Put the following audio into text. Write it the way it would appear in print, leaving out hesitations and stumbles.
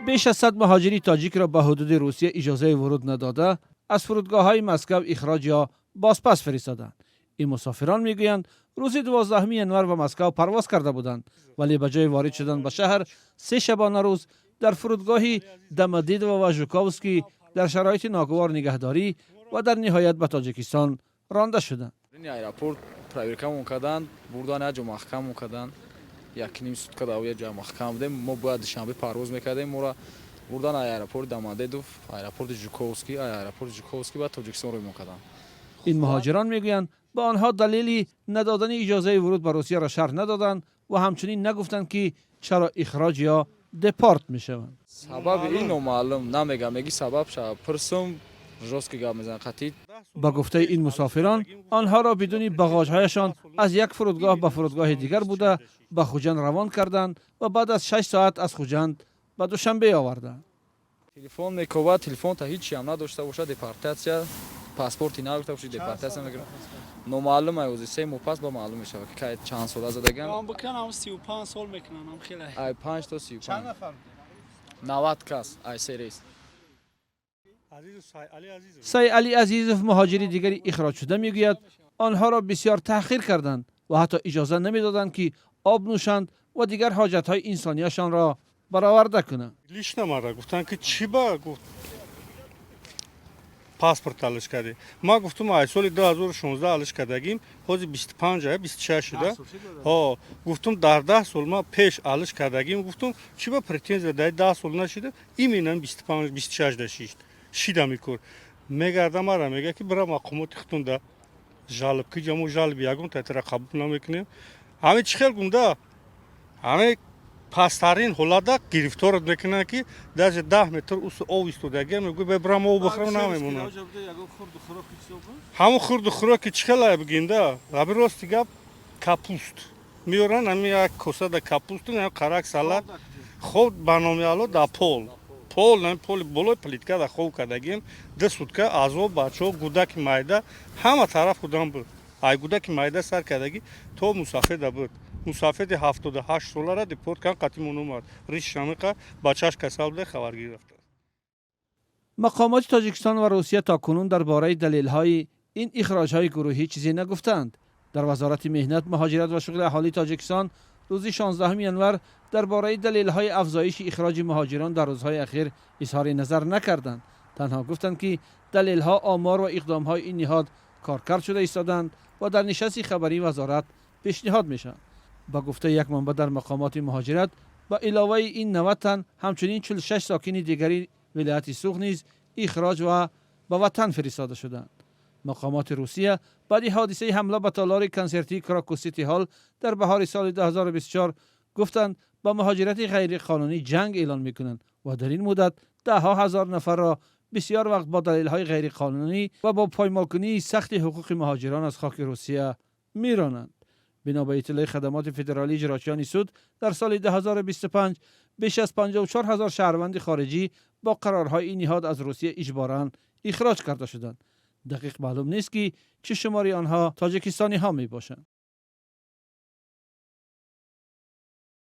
بیش از 100 مهاجری تاجیک را به حدود روسیه اجازه ورود نداده از فرودگاه‌های مسکو اخراج یا بازپس فرستادند. این مسافران میگویند روز 12 ینور به مسکو پرواز کرده بودند، ولی به جای وارد شدن به شهر 3 شبانه روز در فرودگاهی دمدیدو و ژوکووسکی در شرایط ناگوار نگهداری و در نهایت به تاجیکستان رانده شدند. این ایرپورت проверка می‌کردند، بردن اجا محکم می‌کردند. یک نیم سوتکا در اوی جا محکم بودیم. ما باید دوشنبه پرواز می‌کردیم. ما را بردن ایرپورت دمدیدو، ایرپورت ژوکووسکی، به تاجیکستان روی می‌کردند. این مهاجران میگویند به آنها دلیلی ندادن اجازه ورود به روسیه را شرح ندادند و همچنین نگفتند که چرا اخراج یا دپارت میشوند. سبب اینو معلوم نمیگم، میگی سبب شب پرسم جوسکی گام میزنن قطعی. با گفته این مسافران آنها را بدون باگاژهایشان از یک فرودگاه به فرودگاه دیگر بوده به خوجند روان کردند و بعد از 6 ساعت از خوجند به دوشنبه آوردند. تلفن میکوباد، تلفن تا هیچی هم نداشته باشه، دپارتاسیا پاسپورتی نداشته باشه، دپارتاسیا میگیره. نامعلوم است، سه ماه پس با معلوم میشه که چند سال از دیگه. من بکنم 35 سال میکنم خیلی. ای 5 تا 35. چند نفر؟ 90 کس ای سریز. سی علی عزیزوف مهاجری دیگری اخراج شده میگوید آنها را بسیار تحقیر کردند و حتی اجازه نمیدادند که آب نوشند و دیگر حاجت‌های انسانیشان را برآورده کنند. لیشنا مرا گفتن که چی با گفت پاسپورت алыш کردی. ما گفتم ای سال 2016 алыш کردگیم، حاضر 25 26 شده. ها گفتم در 10 سال ما پیش алыш کردگیم، گفتم چی با پرتنزیا در 10 سال نشده، ایمینن 25 26 داشت. شیدا میکرد. میگردم مرا میگه که برام مقامات ختونده. جالب که جمو جالب یاگون تاتر قبول نمیکنیم. همه چی خیلی گنده. همه پاستارین هولادا گرفتار میکنن که در 10 متر اوس او استودگی میگه به برام او بخرم نمیمونه. همون خورد خوراکی چخلا بگینده. رابی راست گپ کاپوست. میورن همی یک کوسه د کاپوست نه قراق سالاد. خود برنامه الو دا پول نه پول بلوی پلیتکا دا خوب کردگیم. 10 سوتکا ازو بچو گودک مایده همه طرف خودم بود. ای گودک مایده سر کردگی تو مسافر دا بود. مسافر 78 ساله را دپورت کردن قطعی اومد. ریش شامقه بچه‌اش کسال بوده خبر گرفته. مقامات تاجیکستان و روسیه تا کنون درباره دلیل‌های این اخراج‌های گروهی چیزی نگفتند. در وزارت مهنت، مهاجرت و شغل اهالی تاجیکستان روز 16 ینور درباره دلیل‌های افزایش اخراج مهاجران در روزهای اخیر اظهار نظر نکردند. تنها گفتند که دلیل‌ها، آمار و اقدام‌های این نهاد کارکرد شده ایستادند و در نشست خبری وزارت پیشنهاد میشن. با گفته یک منبع در مقامات مهاجرت، با علاوه این 90 تن همچنین 46 ساکن دیگری ولایت سوخ نیز اخراج و به وطن فرستاده شدند. مقامات روسیه بعد حادثه حمله به تالار کنسرتی کراکو سیتی هال در بهار سال 2024 گفتند با مهاجرت غیر قانونی جنگ اعلان میکنند و در این مدت ده ها هزار نفر را بسیار وقت با دلایل غیر قانونی و با پایمالکنی سخت حقوق مهاجران از خاک روسیه میرانند. بنا به اطلاع خدمات فدرالی اجراییان سود در سال 2025 بیش از 54,000 شهروند خارجی با قرارهای این نهاد از روسیه اجباراً اخراج کرده شدند. دقیق معلوم نیست که چه شماری آنها تاجیکستانی ها می باشند.